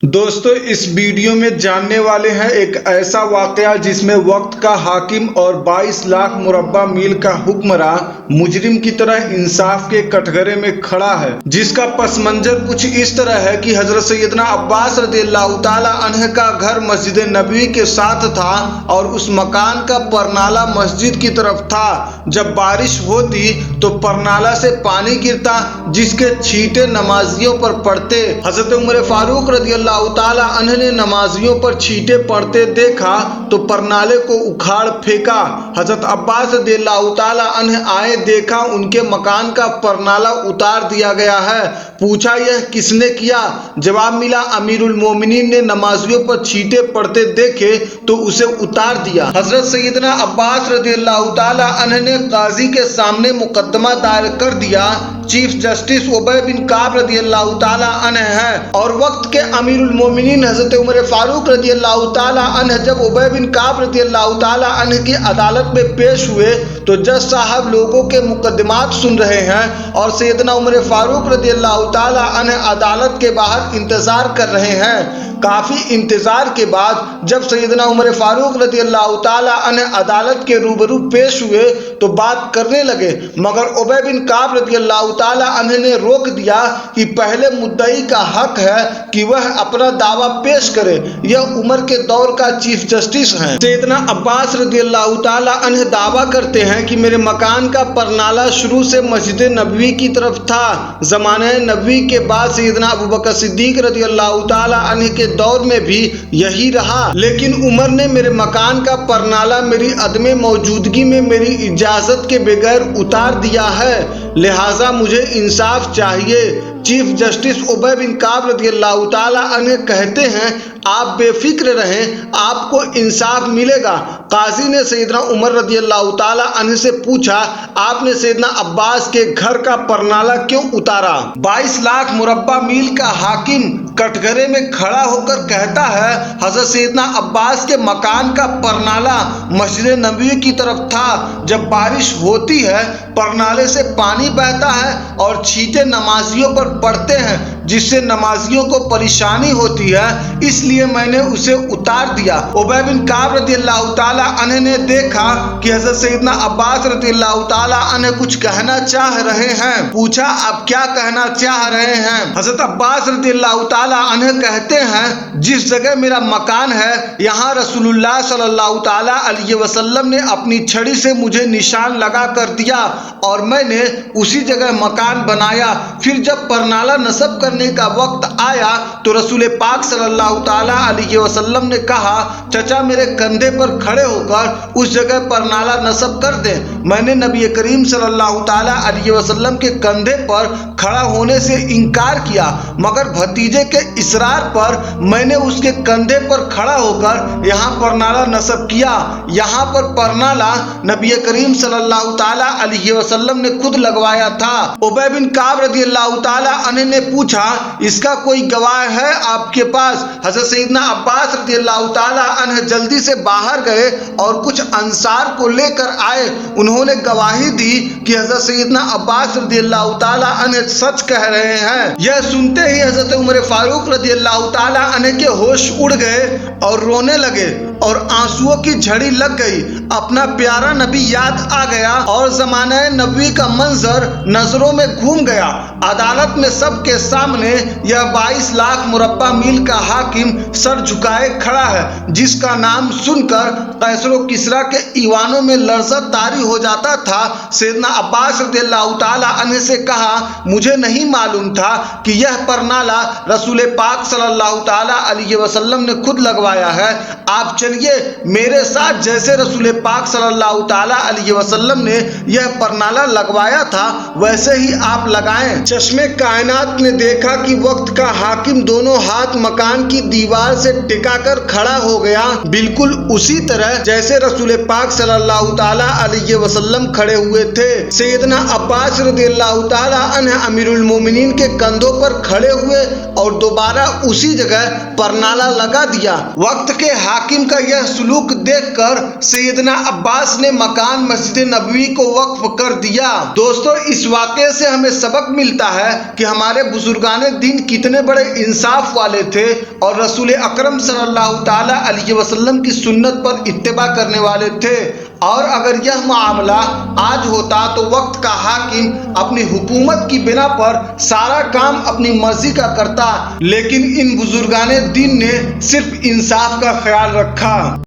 दोस्तों इस वीडियो में जानने वाले हैं एक ऐसा वाकया जिसमें वक्त का हाकिम और 22 लाख मुरब्बा मील का हुक्मरान मुजरिम की तरह इंसाफ के कटघरे में खड़ा है, जिसका पस मंजर कुछ इस तरह है कि हजरत सैयदना अब्बास रज़ियल्लाहु ताला अन्हु का घर मस्जिद नबवी के साथ था और उस मकान का परनाला मस्जिद की तरफ था। जब बारिश होती तो परनाला से पानी गिरता जिसके छींटे नमाजियों पर पड़ते। हजरत उमर फारूक रज़ियल्लाहु ताला अन्हु ने नमाजियों पर छींटे पड़ते देखा तो परनाले को उखाड़ फेंका। हजरत अब्बास रज़ियल्लाहु ताला अन्हु आए, देखा उनके मकान का परनाला उतार दिया गया है। पूछा यह किसने किया? जवाब मिला अमीरुल मोमिनीन ने नमाजियों पर छींटे पड़ते देखे तो उसे उतार दिया। हजरत सैयदना अब्बास रज़ियल्लाहु ताला अन्हु ने काजी के सामने मुकदमा दायर कर दिया। चीफ जस्टिस उबय बिन काब रज़ियल्लाहु ताला अन्हु है और वक्त के अमीरुल मोमिनीन हजरत उमर फारूक रज़ियल्लाहु ताला अन्हु जब उबय बिन काब रज़ियल्लाहु ताला अन्हु की अदालत में पेश हुए तो जज साहब लोगों के मुकदमात सुन रहे हैं और सैयदना उमर फारूक रज़ियल्लाहु ताला अन्हु अदालत के बाहर इंतजार कर रहे हैं। काफी इंतजार के बाद जब सैयदना उमर फारूक रज़ियल्लाहु ताला अन्हु अदालत के रूबरू पेश हुए तो बात करने लगे, मगर उबय बिन काब रज़ियल्लाहु ताला अन्हु ने रोक दिया कि पहले मुद्दई का हक है कि वह अपना दावा पेश करे। यह उमर के दौर का चीफ जस्टिस हैं। सैयदना अब्बास रज़ियल्लाहु ताला अन्हु दावा करते हैं कि मेरे मकान का परनाला शुरू से मस्जिद नबवी की तरफ था। ज़माने नबवी के बाद सैयदना अबू बकर सिद्दीक रज़ियल्लाहु ताला अन्हु के दौर में भी यही रहा, लेकिन उमर ने मेरे मकान का परनाला मेरी अदमे मौजूदगी में मेरी इजाजत के बगैर उतार दिया है, लिहाजा मुझे इंसाफ चाहिए। चीफ जस्टिस उबय बिन काब रज़ियल्लाहु ताला अन्हु कहते हैं आप बेफिक्र रहें, आपको इंसाफ मिलेगा। काजी ने सैयदना उमर रज़ियल्लाहु ताला अन्हु से पूछा आपने सैयदना अब्बास के घर का परनाला क्यों उतारा? 22 लाख मुरब्बा मील का हाकिम कटघरे में खड़ा होकर कहता है हजरत सैयदना अब्बास के मकान का परनाला मस्जिद नबवी की तरफ था। जब बारिश होती है परनाले से पानी बहता है और छींटे नमाजियों पर पड़ते हैं जिससे नमाजियों को परेशानी होती है, इसलिए मैंने उसे उतार दिया। उबय बिन काब रज़ियल्लाहु ताला अन्हु ने देखा कि हजरत सैयदना अब्बास रज़ियल्लाहु ताला अन्हु कुछ कहना चाह रहे हैं। पूछा आप क्या कहना चाह रहे हैं? हजरत अब्बास रज़ियल्लाहु ताला अन्हु कहते हैं जिस जगह मेरा मकान है यहाँ रसूलुल्लाह सल्लल्लाहु ताला अलैहि वसल्लम ने अपनी छड़ी से मुझे निशान लगा कर दिया और मैंने उसी जगह मकान बनाया। फिर जब परनाला नस्ब करने का वक्त आया तो रसूल पाक सल्लल्लाहु ताला अलैहि वसल्लम ने कहा चचा मेरे कंधे पर खड़े होकर उस जगह परनाला नस्ब कर दे। मैंने नबी करीम सल्लल्लाहु ताला अलैहि वसल्लम के कंधे पर खड़ा होने से इनकार किया, मगर भतीजे के इसरार पर मैंने उसके कंधे पर खड़ा होकर यहाँ परनाला नस्ब किया। यहाँ पर परनाला नबी करीम सल्लल्लाहु ताला अलैहि वसल्लम ने खुद लगवाया था। उबय बिन काब रज़ियल्लाहु ताला अन्हु ने पूछा इसका कोई गवाह है आपके पास? हजरत सैयदना अब्बास रज़ियल्लाहु ताला अन्हु जल्दी से बाहर गए और कुछ अंसार को लेकर आए। उन्होंने गवाही दी कि हजरत सैयदना अब्बास रज़ियल्लाहु ताला अन्हु सच कह रहे हैं। यह सुनते ही हजरत उमर फारूक रज़ियल्लाहु ताला अन्हु के होश उड़ गए और रोने लगे और आंसुओं की झड़ी लग गई। अपना प्यारा नबी याद आ गया और ज़माने नबवी का मंजर नजरों में घूम गया। अदालत में सबके सामने यह 22 लाख मुरब्बा मील का हाकिम सर झुकाए खड़ा है, जिसका नाम सुनकर कैसरो किसरा के ईवानों में लर्ज़त तारी हो जाता था। सैयदना अब्बास रज़ियल्लाहु ताला अन्हु से कहा मुझे नहीं मालूम था कि यह परनाला रसूल पाक सल्लल्लाहु ताला अलैहि वसल्लम ने खुद लगवाया है। आप चलिए मेरे साथ, जैसे रसूल पाक सल्लल्लाहु ताला अलैहि वसल्लम ने यह परनाला लगवाया था वैसे ही आप लगाएं। चश्मे कायनात ने देखा कि वक्त का हाकिम दोनों हाथ मकान की दीवार से टिकाकर खड़ा हो गया, बिल्कुल उसी तरह जैसे रसूल पाक सल्लल्लाहु ताला अलैहि वसल्लम खड़े हुए थे। सैयदना अब्बास रज़ियल्लाहु ताला अन्हु अमीरुल मोमिनीन के कंधों पर खड़े हुए और दोबारा उसी जगह परनाला लगा दिया। वक्त के हाकिम का کا یہ سلوک دیکھ کر سیدنا عباس نے مکان مسجد نبوی کو وقف کر دیا۔ دوستو، اس واقعے سے ہمیں سبق ملتا ہے کہ ہمارے بزرگان دین کتنے بڑے انصاف والے تھے اور رسول اکرم صلی اللہ تعالی علیہ وسلم کی سنت پر اتباع کرنے والے تھے۔ اور اگر یہ معاملہ آج ہوتا تو وقت کا حاکم اپنی حکومت کی بنا پر سارا کام اپنی مرضی کا کرتا، لیکن ان بزرگان دین نے صرف انصاف کا خیال رکھا۔